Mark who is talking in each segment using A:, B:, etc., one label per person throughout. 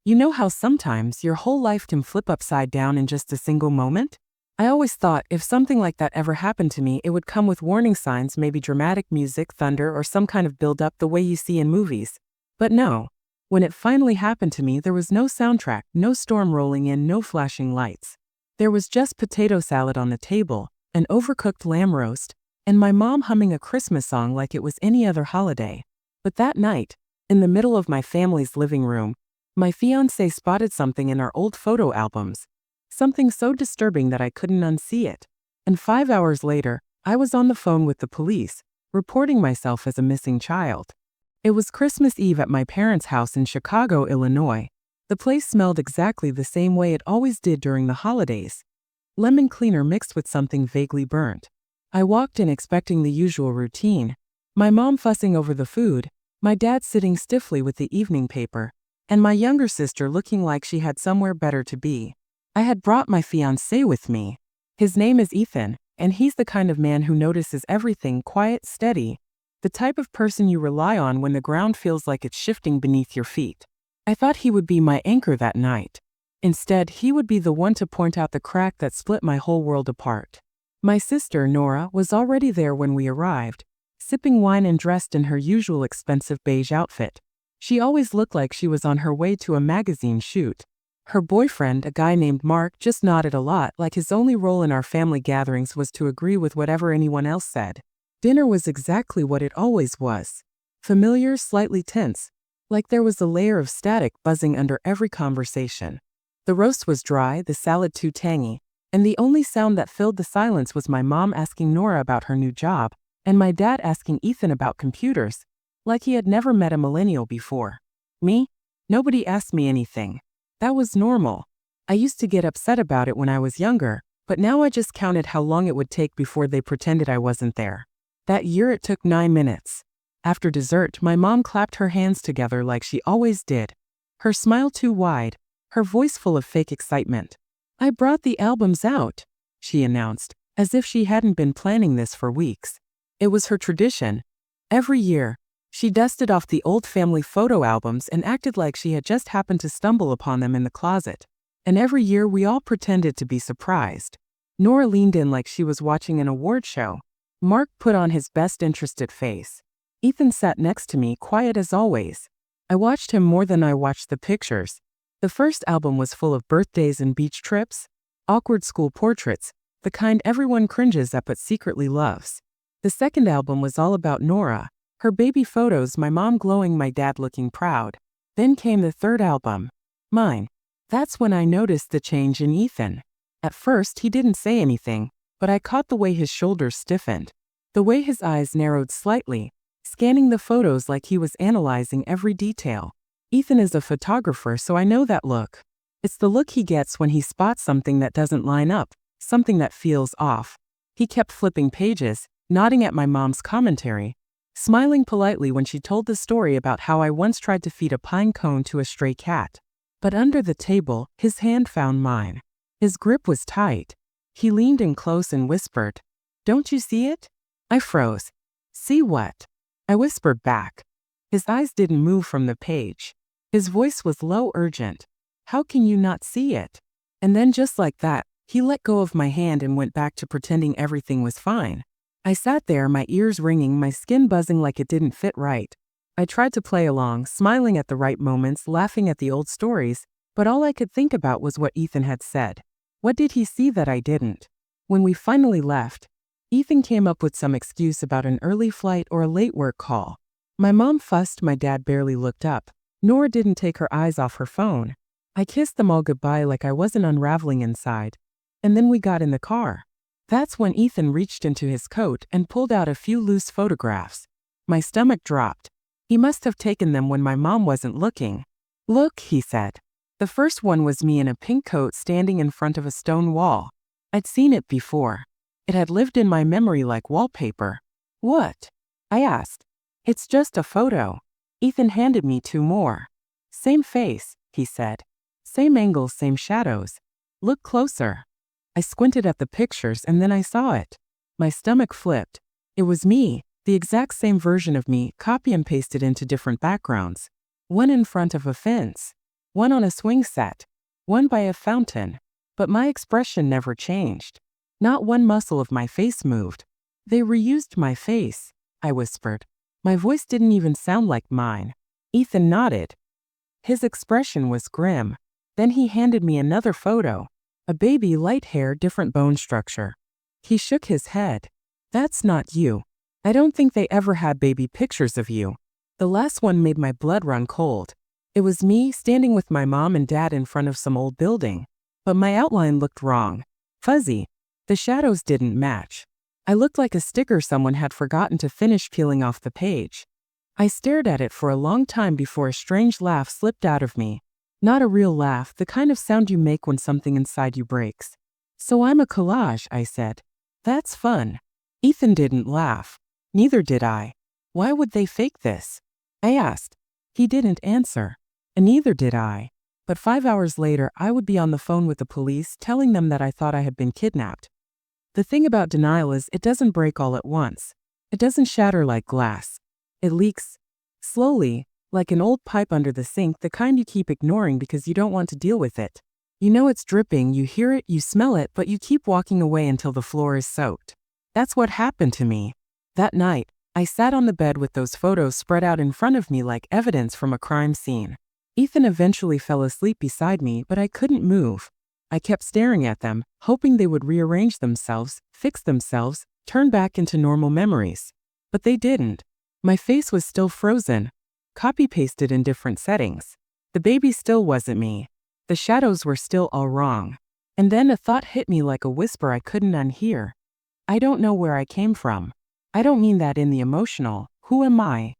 A: You know how sometimes your whole life can flip upside down in just a single moment? I always thought if something like that ever happened to me, it would come with warning signs, maybe dramatic music, thunder, or some kind of build-up the way you see in movies. But no. When it finally happened to me, there was no soundtrack, no storm rolling in, no flashing lights. There was just potato salad on the table, an overcooked lamb roast, and my mom humming a Christmas song like it was any other holiday. But that night, in the middle of my family's living room, my fiancé spotted something in our old photo albums. Something so disturbing that I couldn't unsee it. And 5 hours later, I was on the phone with the police, reporting myself as a missing child. It was Christmas Eve at my parents' house in Chicago, Illinois. The place smelled exactly the same way it always did during the holidays. Lemon cleaner mixed with something vaguely burnt. I walked in expecting the usual routine. My mom fussing over the food, my dad sitting stiffly with the evening paper, and my younger sister looking like she had somewhere better to be. I had brought my fiancé with me. His name is Ethan, and he's the kind of man who notices everything, quiet, steady, the type of person you rely on when the ground feels like it's shifting beneath your feet. I thought he would be my anchor that night. Instead, he would be the one to point out the crack that split my whole world apart. My sister, Nora, was already there when we arrived, sipping wine and dressed in her usual expensive beige outfit. She always looked like she was on her way to a magazine shoot. Her boyfriend, a guy named Mark, just nodded a lot, like his only role in our family gatherings was to agree with whatever anyone else said. Dinner was exactly what it always was. Familiar, slightly tense, like there was a layer of static buzzing under every conversation. The roast was dry, the salad too tangy, and the only sound that filled the silence was my mom asking Nora about her new job, and my dad asking Ethan about computers, like he had never met a millennial before. Me? Nobody asked me anything. That was normal. I used to get upset about it when I was younger, but now I just counted how long it would take before they pretended I wasn't there. That year it took 9 minutes. After dessert, my mom clapped her hands together like she always did. Her smile too wide, her voice full of fake excitement. "I brought the albums out," she announced, as if she hadn't been planning this for weeks. It was her tradition. Every year, she dusted off the old family photo albums and acted like she had just happened to stumble upon them in the closet. And every year we all pretended to be surprised. Nora leaned in like she was watching an award show. Mark put on his best interested face. Ethan sat next to me, quiet as always. I watched him more than I watched the pictures. The first album was full of birthdays and beach trips, awkward school portraits, the kind everyone cringes at but secretly loves. The second album was all about Nora, her baby photos, my mom glowing, my dad looking proud. Then came the third album, mine. That's when I noticed the change in Ethan. At first, he didn't say anything, but I caught the way his shoulders stiffened, the way his eyes narrowed slightly, scanning the photos like he was analyzing every detail. Ethan is a photographer, so I know that look. It's the look he gets when he spots something that doesn't line up, something that feels off. He kept flipping pages, nodding at my mom's commentary, smiling politely when she told the story about how I once tried to feed a pine cone to a stray cat. But under the table, his hand found mine. His grip was tight. He leaned in close and whispered, "Don't you see it?" I froze. "See what?" I whispered back. His eyes didn't move from the page. His voice was low, urgent. "How can you not see it?" And then just like that, he let go of my hand and went back to pretending everything was fine. I sat there, my ears ringing, my skin buzzing like it didn't fit right. I tried to play along, smiling at the right moments, laughing at the old stories, but all I could think about was what Ethan had said. What did he see that I didn't? When we finally left, Ethan came up with some excuse about an early flight or a late work call. My mom fussed, my dad barely looked up. Nora didn't take her eyes off her phone. I kissed them all goodbye like I wasn't unraveling inside. And then we got in the car. That's when Ethan reached into his coat and pulled out a few loose photographs. My stomach dropped. He must have taken them when my mom wasn't looking. "Look," he said. The first one was me in a pink coat standing in front of a stone wall. I'd seen it before. It had lived in my memory like wallpaper. "What?" I asked. "It's just a photo." Ethan handed me 2 more. "Same face," he said. "Same angles, same shadows. Look closer." I squinted at the pictures and then I saw it. My stomach flipped. It was me, the exact same version of me, copy and pasted into different backgrounds. One in front of a fence. one on a swing set, one by a fountain. But my expression never changed. Not one muscle of my face moved. They reused my face, I whispered. My voice didn't even sound like mine. Ethan nodded. His expression was grim. Then he handed me another photo. A baby, light hair, different bone structure. He shook his head. That's not you. I don't think they ever had baby pictures of you. The last one made my blood run cold. It was me standing with my mom and dad in front of some old building. But my outline looked wrong. Fuzzy. The shadows didn't match. I looked like a sticker someone had forgotten to finish peeling off the page. I stared at it for a long time before a strange laugh slipped out of me. Not a real laugh, the kind of sound you make when something inside you breaks. So I'm a collage, I said. That's fun. Ethan didn't laugh. Neither did I. Why would they fake this? I asked. He didn't answer. And neither did I. But 5 hours later, I would be on the phone with the police telling them that I thought I had been kidnapped. The thing about denial is it doesn't break all at once. It doesn't shatter like glass. It leaks slowly, like an old pipe under the sink, the kind you keep ignoring because you don't want to deal with it. You know it's dripping, you hear it, you smell it, but you keep walking away until the floor is soaked. That's what happened to me. That night, I sat on the bed with those photos spread out in front of me like evidence from a crime scene. Ethan eventually fell asleep beside me, but I couldn't move. I kept staring at them, hoping they would rearrange themselves, fix themselves, turn back into normal memories. But they didn't. My face was still frozen, copy-pasted in different settings. The baby still wasn't me. The shadows were still all wrong. And then a thought hit me like a whisper I couldn't unhear. I don't know where I came from. I don't mean that in the emotional, who am I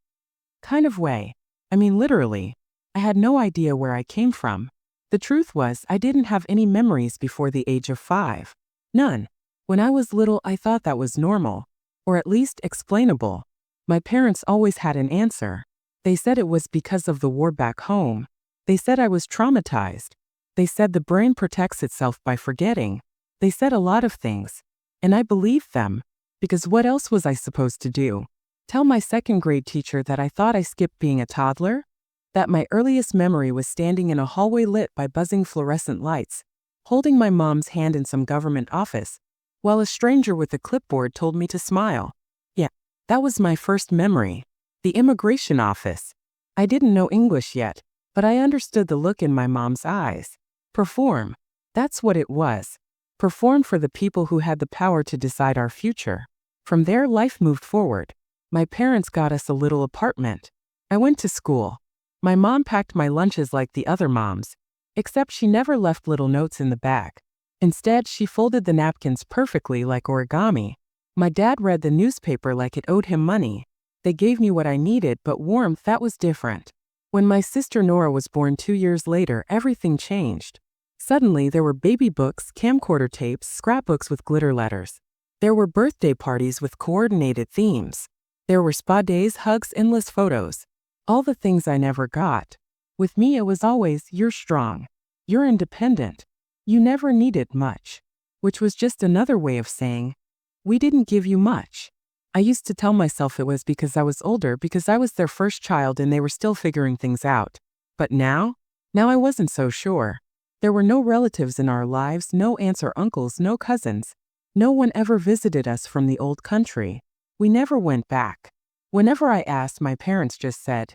A: kind of way. I mean literally. I had no idea where I came from. The truth was, I didn't have any memories before the age of 5. None. When I was little, I thought that was normal. Or at least explainable. My parents always had an answer. They said it was because of the war back home. They said I was traumatized. They said the brain protects itself by forgetting. They said a lot of things. And I believed them. Because what else was I supposed to do? Tell my second grade teacher that I thought I skipped being a toddler? That my earliest memory was standing in a hallway lit by buzzing fluorescent lights, holding my mom's hand in some government office, while a stranger with a clipboard told me to smile. Yeah, that was my first memory. The immigration office. I didn't know English yet, but I understood the look in my mom's eyes. Perform. That's what it was. Perform for the people who had the power to decide our future. From there, life moved forward. My parents got us a little apartment. I went to school. My mom packed my lunches like the other moms, except she never left little notes in the back. Instead, she folded the napkins perfectly like origami. My dad read the newspaper like it owed him money. They gave me what I needed, but warmth, that was different. When my sister Nora was born 2 years later, everything changed. Suddenly, there were baby books, camcorder tapes, scrapbooks with glitter letters. There were birthday parties with coordinated themes. There were spa days, hugs, endless photos. All the things I never got. With me, it was always, you're strong. You're independent. You never needed much. Which was just another way of saying, we didn't give you much. I used to tell myself it was because I was older, because I was their first child and they were still figuring things out. But now I wasn't so sure. There were no relatives in our lives, no aunts or uncles, no cousins. No one ever visited us from the old country. We never went back. Whenever I asked, my parents just said,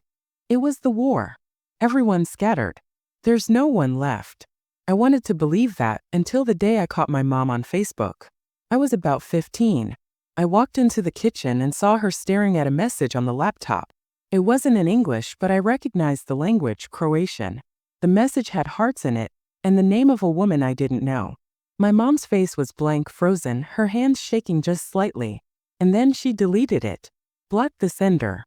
A: it was the war. Everyone scattered. There's no one left. I wanted to believe that until the day I caught my mom on Facebook. I was about 15. I walked into the kitchen and saw her staring at a message on the laptop. It wasn't in English, but I recognized the language, Croatian. The message had hearts in it, and the name of a woman I didn't know. My mom's face was blank, frozen, her hands shaking just slightly. And then she deleted it. Blocked the sender.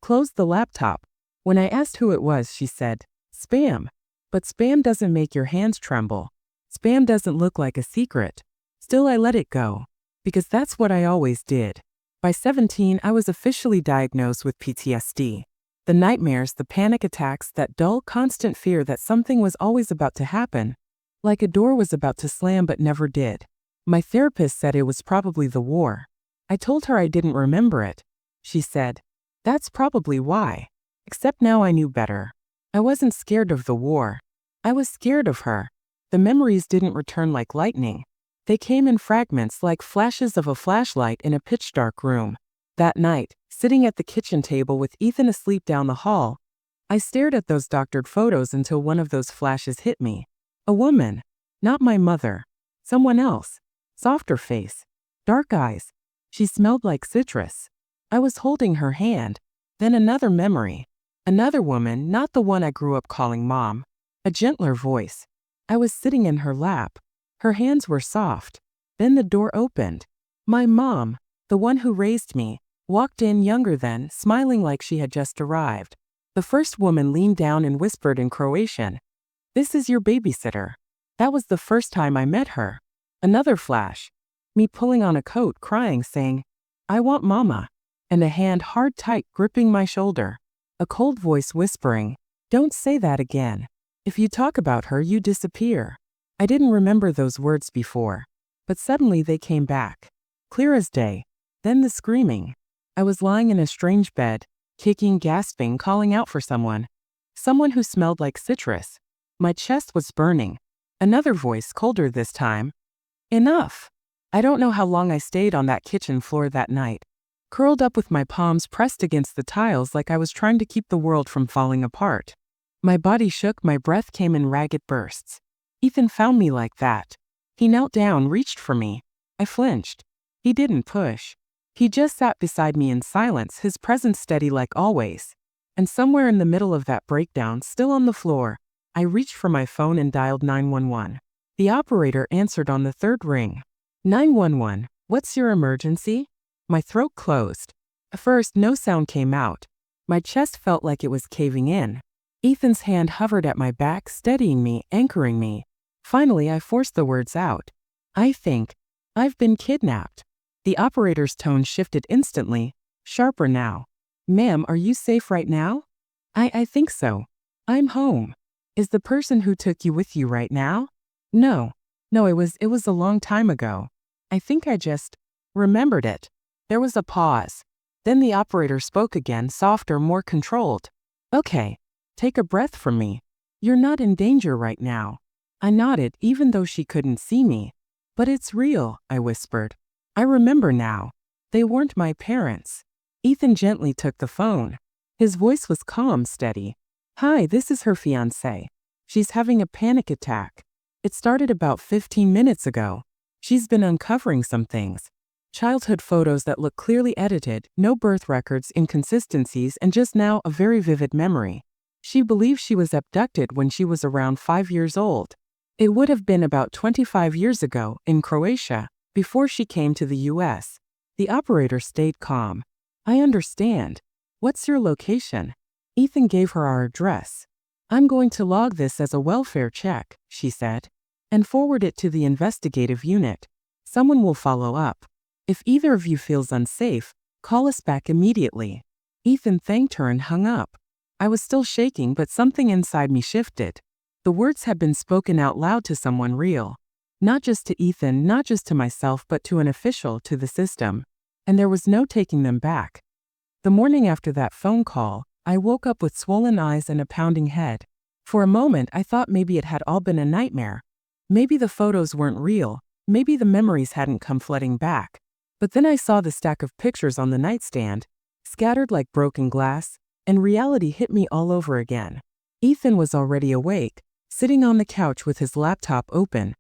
A: Closed the laptop. When I asked who it was, she said, spam. But spam doesn't make your hands tremble. Spam doesn't look like a secret. Still, I let it go. Because that's what I always did. By 17, I was officially diagnosed with PTSD. The nightmares, the panic attacks, that dull, constant fear that something was always about to happen. Like a door was about to slam but never did. My therapist said it was probably the war. I told her I didn't remember it. She said, that's probably why. Except now I knew better. I wasn't scared of the war. I was scared of her. The memories didn't return like lightning. They came in fragments like flashes of a flashlight in a pitch-dark room. That night, sitting at the kitchen table with Ethan asleep down the hall, I stared at those doctored photos until one of those flashes hit me. A woman. Not my mother. Someone else. Softer face. Dark eyes. She smelled like citrus. I was holding her hand. Then another memory. Another woman, not the one I grew up calling Mom. A gentler voice. I was sitting in her lap. Her hands were soft. Then the door opened. My mom, the one who raised me, walked in younger than, smiling like she had just arrived. The first woman leaned down and whispered in Croatian, "This is your babysitter." That was the first time I met her. Another flash. Me pulling on a coat, crying, saying, "I want mama." And a hand hard tight gripping my shoulder. A cold voice whispering, "Don't say that again. If you talk about her, you disappear." I didn't remember those words before, but suddenly they came back. Clear as day. Then the screaming. I was lying in a strange bed, kicking, gasping, calling out for someone. Someone who smelled like citrus. My chest was burning. Another voice, colder this time. "Enough." I don't know how long I stayed on that kitchen floor that night, curled up with my palms pressed against the tiles like I was trying to keep the world from falling apart. My body shook, my breath came in ragged bursts. Ethan found me like that. He knelt down, reached for me. I flinched. He didn't push. He just sat beside me in silence, his presence steady like always. And somewhere in the middle of that breakdown, still on the floor, I reached for my phone and dialed 911. The operator answered on the third ring. 911, what's your emergency? My throat closed. At first, no sound came out. My chest felt like it was caving in. Ethan's hand hovered at my back, steadying me, anchoring me. Finally, I forced the words out. I think I've been kidnapped. The operator's tone shifted instantly, sharper now. "Ma'am, are you safe right now?" I think so. I'm home. Is the person who took you with you right now?" No, it was a long time ago. I think I just remembered it." There was a pause. Then the operator spoke again, softer, more controlled. "Okay, take a breath from me. You're not in danger right now." I nodded, even though she couldn't see me. "But it's real," I whispered. "I remember now. They weren't my parents." Ethan gently took the phone. His voice was calm, steady. "Hi, this is her fiancé. She's having a panic attack. It started about 15 minutes ago. She's been uncovering some things. Childhood photos that look clearly edited, no birth records, inconsistencies, and just now a very vivid memory. She believes she was abducted when she was around 5 years old. It would have been about 25 years ago, in Croatia, before she came to the US. The operator stayed calm. "I understand. What's your location?" Ethan gave her our address. "I'm going to log this as a welfare check," she said, "and forward it to the investigative unit. Someone will follow up. If either of you feels unsafe, call us back immediately." Ethan thanked her and hung up. I was still shaking, but something inside me shifted. The words had been spoken out loud to someone real. Not just to Ethan, not just to myself, but to an official, to the system. And there was no taking them back. The morning after that phone call, I woke up with swollen eyes and a pounding head. For a moment, I thought maybe it had all been a nightmare. Maybe the photos weren't real. Maybe the memories hadn't come flooding back. But then I saw the stack of pictures on the nightstand, scattered like broken glass, and reality hit me all over again. Ethan was already awake, sitting on the couch with his laptop open.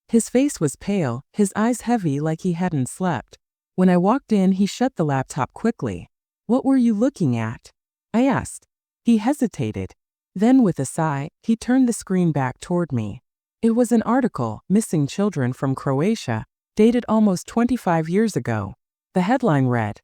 A: His face was pale, his eyes heavy like he hadn't slept. When I walked in, he shut the laptop quickly. "What were you looking at?" I asked. He hesitated. Then, with a sigh, he turned the screen back toward me. It was an article, "Missing Children from Croatia," dated almost 25 years ago. The headline read,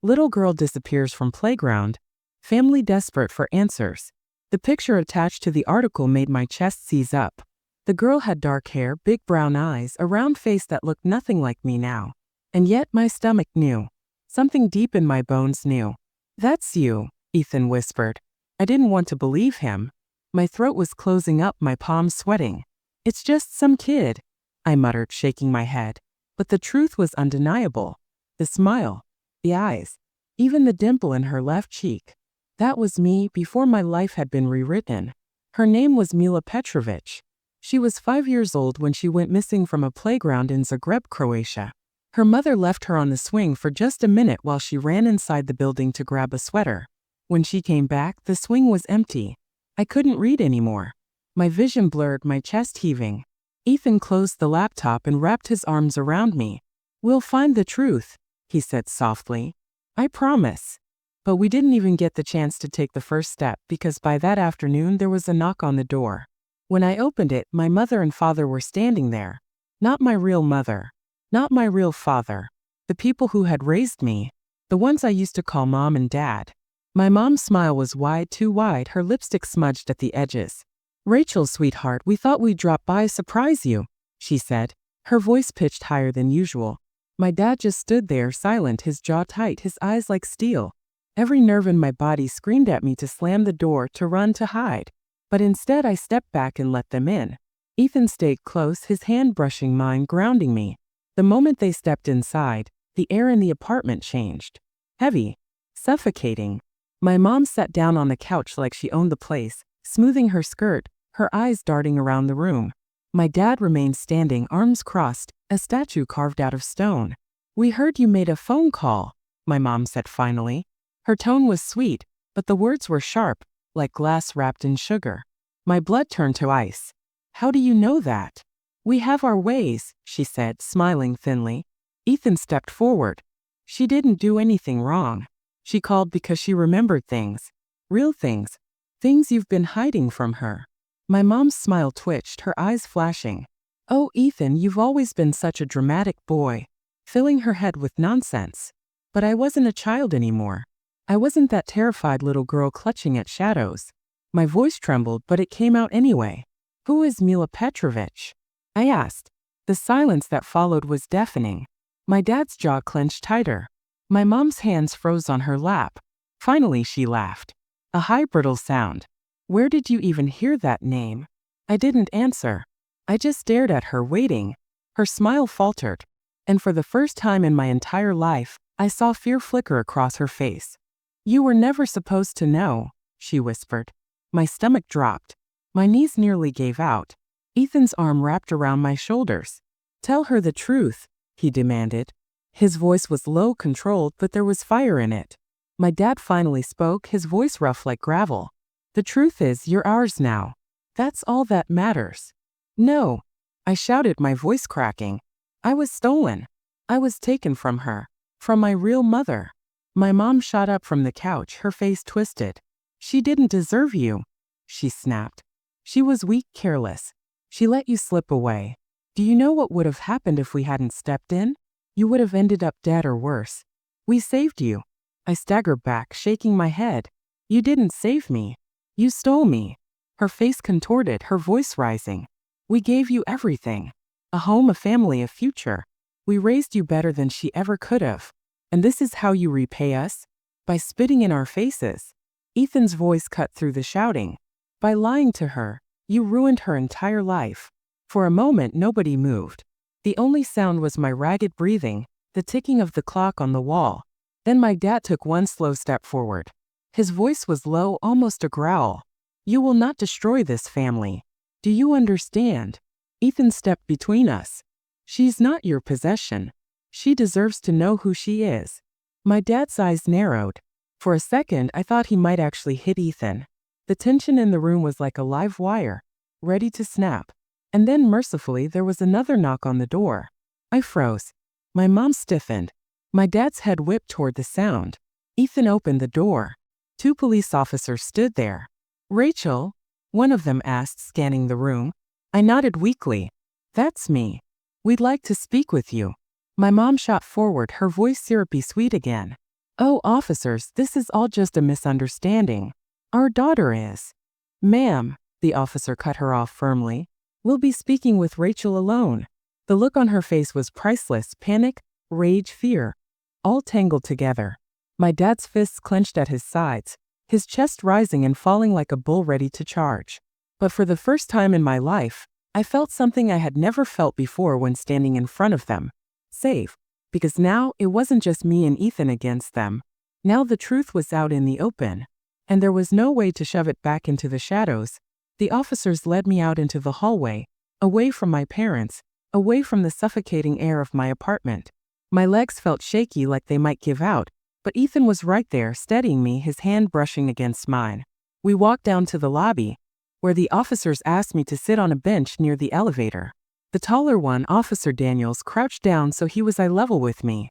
A: "Little Girl Disappears from Playground. Family Desperate for Answers." The picture attached to the article made my chest seize up. The girl had dark hair, big brown eyes, a round face that looked nothing like me now. And yet my stomach knew. Something deep in my bones knew. "That's you," Ethan whispered. I didn't want to believe him. My throat was closing up, my palms sweating. "It's just some kid," I muttered, shaking my head. But the truth was undeniable. The smile, the eyes, even the dimple in her left cheek. That was me before my life had been rewritten. Her name was Mila Petrovich. She was 5 years old when she went missing from a playground in Zagreb, Croatia. Her mother left her on the swing for just a minute while she ran inside the building to grab a sweater. When she came back, the swing was empty. I couldn't read anymore. My vision blurred, my chest heaving. Ethan closed the laptop and wrapped his arms around me. "We'll find the truth," he said softly. "I promise." But we didn't even get the chance to take the first step because by that afternoon there was a knock on the door. When I opened it, my mother and father were standing there. Not my real mother. Not my real father. The people who had raised me. The ones I used to call mom and dad. My mom's smile was wide, too wide, her lipstick smudged at the edges. "Rachel, sweetheart, we thought we'd drop by, surprise you," she said, her voice pitched higher than usual. My dad just stood there, silent, his jaw tight, his eyes like steel. Every nerve in my body screamed at me to slam the door, to run, to hide. But instead I stepped back and let them in. Ethan stayed close, his hand brushing mine, grounding me. The moment they stepped inside, the air in the apartment changed. Heavy. Suffocating. My mom sat down on the couch like she owned the place, smoothing her skirt, her eyes darting around the room. My dad remained standing, arms crossed, a statue carved out of stone. "We heard you made a phone call," my mom said finally. Her tone was sweet, but the words were sharp, like glass wrapped in sugar. My blood turned to ice. "How do you know that?" "We have our ways," she said, smiling thinly. Ethan stepped forward. "She didn't do anything wrong. She called because she remembered things. Real things. Things you've been hiding from her." My mom's smile twitched, her eyes flashing. "Oh, Ethan, you've always been such a dramatic boy," filling her head with nonsense. But I wasn't a child anymore. I wasn't that terrified little girl clutching at shadows. My voice trembled, but it came out anyway. "Who is Mila Petrovich?" I asked. The silence that followed was deafening. My dad's jaw clenched tighter. My mom's hands froze on her lap. Finally she laughed. A high brittle sound. "Where did you even hear that name?" I didn't answer. I just stared at her, waiting. Her smile faltered. And for the first time in my entire life, I saw fear flicker across her face. "You were never supposed to know," she whispered. My stomach dropped. My knees nearly gave out. Ethan's arm wrapped around my shoulders. "Tell her the truth," he demanded. His voice was low, controlled, but there was fire in it. My dad finally spoke, his voice rough like gravel. "The truth is, you're ours now. That's all that matters." "No," I shouted, my voice cracking. "I was stolen. I was taken from her. From my real mother." My mom shot up from the couch, her face twisted. "She didn't deserve you," she snapped. "She was weak, careless. She let you slip away. Do you know what would have happened if we hadn't stepped in? You would have ended up dead or worse. We saved you." I staggered back, shaking my head. "You didn't save me. You stole me." Her face contorted, her voice rising. "We gave you everything. A home, a family, a future. We raised you better than she ever could have. And this is how you repay us? By spitting in our faces." Ethan's voice cut through the shouting. "By lying to her. You ruined her entire life." For a moment nobody moved. The only sound was my ragged breathing, the ticking of the clock on the wall. Then my dad took one slow step forward. His voice was low, almost a growl. "You will not destroy this family. Do you understand?" Ethan stepped between us. "She's not your possession. She deserves to know who she is." My dad's eyes narrowed. For a second, I thought he might actually hit Ethan. The tension in the room was like a live wire, ready to snap. And then, mercifully, there was another knock on the door. I froze. My mom stiffened. My dad's head whipped toward the sound. Ethan opened the door. 2 police officers stood there. "Rachel?" one of them asked, scanning the room. I nodded weakly. "That's me. We'd like to speak with you." My mom shot forward, her voice syrupy sweet again. "Oh, officers, this is all just a misunderstanding. Our daughter is." "Ma'am," the officer cut her off firmly. "We'll be speaking with Rachel alone." The look on her face was priceless, panic, rage, fear, all tangled together. My dad's fists clenched at his sides, his chest rising and falling like a bull ready to charge. But for the first time in my life, I felt something I had never felt before when standing in front of them. Safe. Because now it wasn't just me and Ethan against them. Now the truth was out in the open. And there was no way to shove it back into the shadows. The officers led me out into the hallway, away from my parents, away from the suffocating air of my apartment. My legs felt shaky like they might give out, but Ethan was right there, steadying me, his hand brushing against mine. We walked down to the lobby, where the officers asked me to sit on a bench near the elevator. The taller one, Officer Daniels, crouched down so he was eye level with me.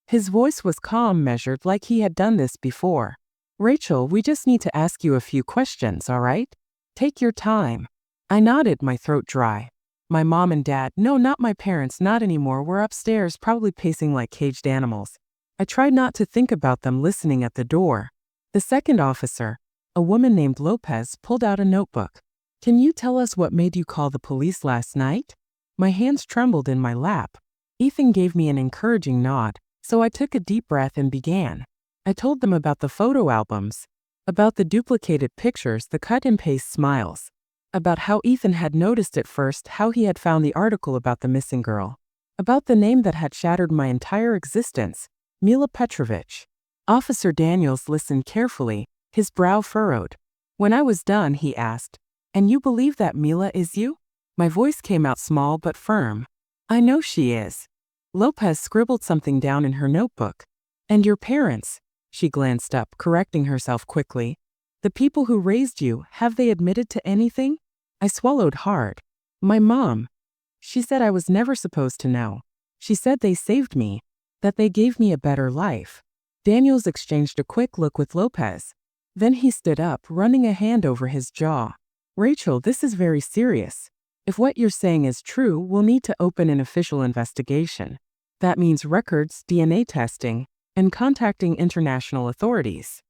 A: His voice was calm, measured, like he had done this before. "Rachel, we just need to ask you a few questions, all right? Take your time." I nodded, my throat dry. My mom and dad, no, not my parents, not anymore, were upstairs, probably pacing like caged animals. I tried not to think about them listening at the door. The second officer, a woman named Lopez, pulled out a notebook. "Can you tell us what made you call the police last night?" My hands trembled in my lap. Ethan gave me an encouraging nod, so I took a deep breath and began. I told them about the photo albums, about the duplicated pictures, the cut-and-paste smiles, about how Ethan had noticed it first, how he had found the article about the missing girl, about the name that had shattered my entire existence, Mila Petrovich. Officer Daniels listened carefully, his brow furrowed. When I was done, he asked, "And you believe that Mila is you?" My voice came out small but firm. "I know she is." Lopez scribbled something down in her notebook. "And your parents?" She glanced up, correcting herself quickly. "The people who raised you, have they admitted to anything?" I swallowed hard. "My mom. She said I was never supposed to know. She said they saved me, that they gave me a better life." Daniels exchanged a quick look with Lopez. Then he stood up, running a hand over his jaw. "Rachel, this is very serious. If what you're saying is true, we'll need to open an official investigation. That means records, DNA testing, and contacting international authorities."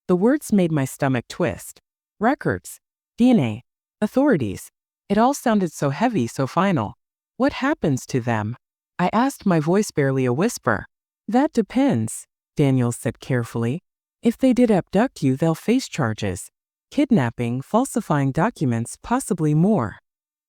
A: The words made my stomach twist. Records, DNA, authorities. It all sounded so heavy, so final. "What happens to them?" I asked, my voice barely a whisper. "That depends," Daniels said carefully. "If they did abduct you, they'll face charges. Kidnapping, falsifying documents, possibly more."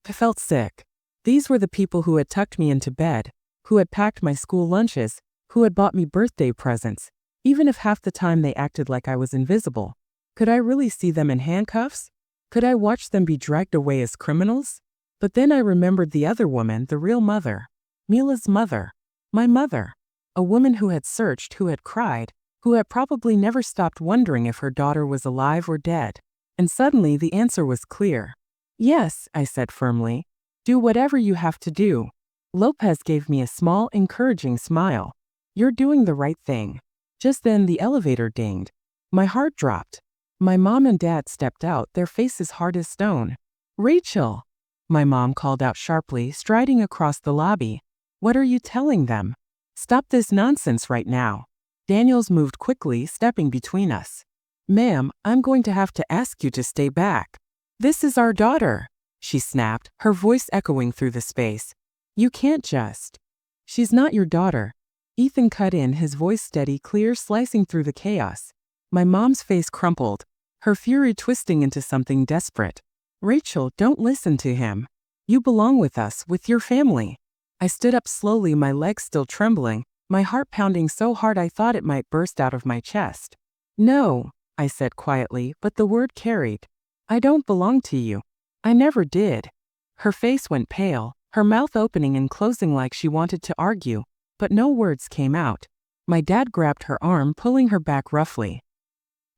A: I felt sick. These were the people who had tucked me into bed, who had packed my school lunches, who had bought me birthday presents, even if half the time they acted like I was invisible. Could I really see them in handcuffs? Could I watch them be dragged away as criminals? But then I remembered the other woman, the real mother. Mila's mother. My mother. A woman who had searched, who had cried, who had probably never stopped wondering if her daughter was alive or dead. And suddenly the answer was clear. "Yes," I said firmly. "Do whatever you have to do." Lopez gave me a small, encouraging smile. "You're doing the right thing." Just then the elevator dinged. My heart dropped. My mom and dad stepped out, their faces hard as stone. "Rachel!" My mom called out sharply, striding across the lobby. "What are you telling them? Stop this nonsense right now." Daniels moved quickly, stepping between us. "Ma'am, I'm going to have to ask you to stay back. This is our daughter," she snapped, her voice echoing through the space. "You can't just." "She's not your daughter," Ethan cut in, his voice steady, clear, slicing through the chaos. My mom's face crumpled, her fury twisting into something desperate. "Rachel, don't listen to him. You belong with us, with your family." I stood up slowly, my legs still trembling, my heart pounding so hard I thought it might burst out of my chest. "No," I said quietly, but the word carried. "I don't belong to you. I never did." Her face went pale, her mouth opening and closing like she wanted to argue, but no words came out. My dad grabbed her arm, pulling her back roughly.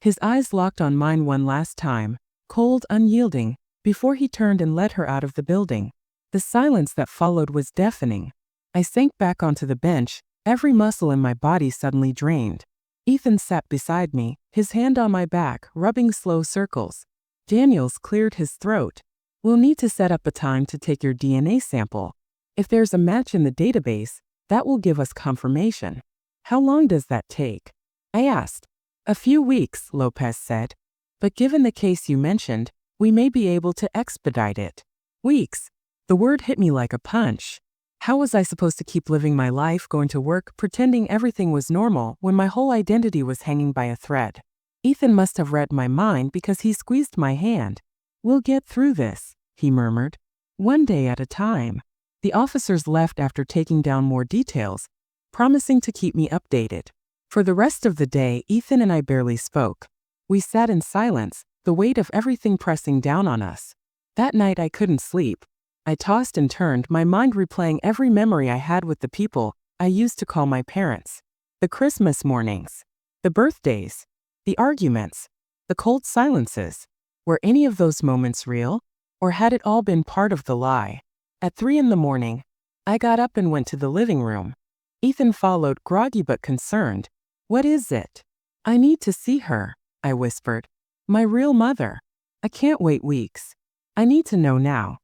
A: His eyes locked on mine one last time, cold, unyielding, before he turned and led her out of the building. The silence that followed was deafening. I sank back onto the bench, every muscle in my body suddenly drained. Ethan sat beside me, his hand on my back, rubbing slow circles. Daniels cleared his throat. "We'll need to set up a time to take your DNA sample. If there's a match in the database, that will give us confirmation." "How long does that take?" I asked. "A few weeks," Lopez said. "But given the case you mentioned, we may be able to expedite it." Weeks. The word hit me like a punch. How was I supposed to keep living my life, going to work, pretending everything was normal, when my whole identity was hanging by a thread? Ethan must have read my mind because he squeezed my hand. "We'll get through this," he murmured. "One day at a time." The officers left after taking down more details, promising to keep me updated. For the rest of the day, Ethan and I barely spoke. We sat in silence, the weight of everything pressing down on us. That night I couldn't sleep. I tossed and turned, my mind replaying every memory I had with the people I used to call my parents. The Christmas mornings, the birthdays, the arguments, the cold silences. Were any of those moments real? Or had it all been part of the lie? At 3 in the morning, I got up and went to the living room. Ethan followed, groggy but concerned. What is it? I need to see her, I whispered. My real mother. I can't wait weeks. I need to know now.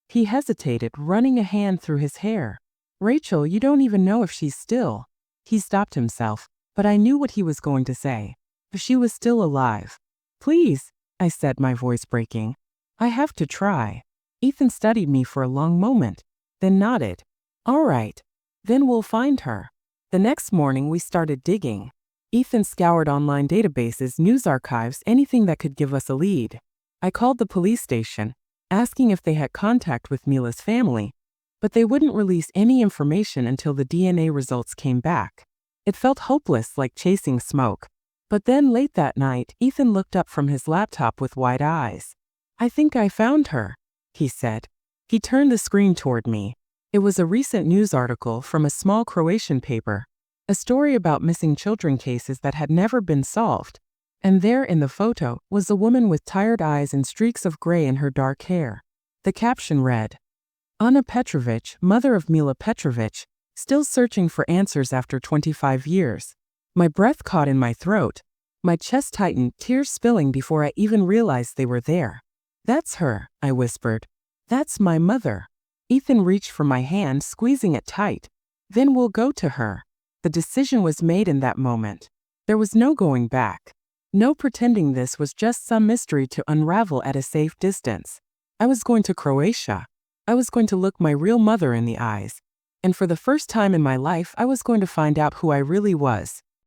A: He hesitated, running a hand through his hair. Rachel, you don't even know if she's still. He stopped himself, but I knew what he was going to say. She was still alive. Please, I said, my voice breaking. I have to try. Ethan studied me for a long moment, then nodded. All right. Then we'll find her. The next morning we started digging. Ethan scoured online databases, news archives, anything that could give us a lead. I called the police station, asking if they had contact with Mila's family, but they wouldn't release any information until the DNA results came back. It felt hopeless, like chasing smoke. But then late that night, Ethan looked up from his laptop with wide eyes. I think I found her, he said. He turned the screen toward me. It was a recent news article from a small Croatian paper, a story about missing children cases that had never been solved. And there in the photo was a woman with tired eyes and streaks of gray in her dark hair. The caption read, Anna Petrovich, mother of Mila Petrovich, still searching for answers after 25 years. My breath caught in my throat. My chest tightened, tears spilling before I even realized they were there. That's her, I whispered. That's my mother. Ethan reached for my hand, squeezing it tight. Then we'll go to her. The decision was made in that moment. There was no going back. No pretending this was just some mystery to unravel at a safe distance. I was going to Croatia. I was going to look my real mother in the eyes. And for the first time in my life, I was going to find out who I really was.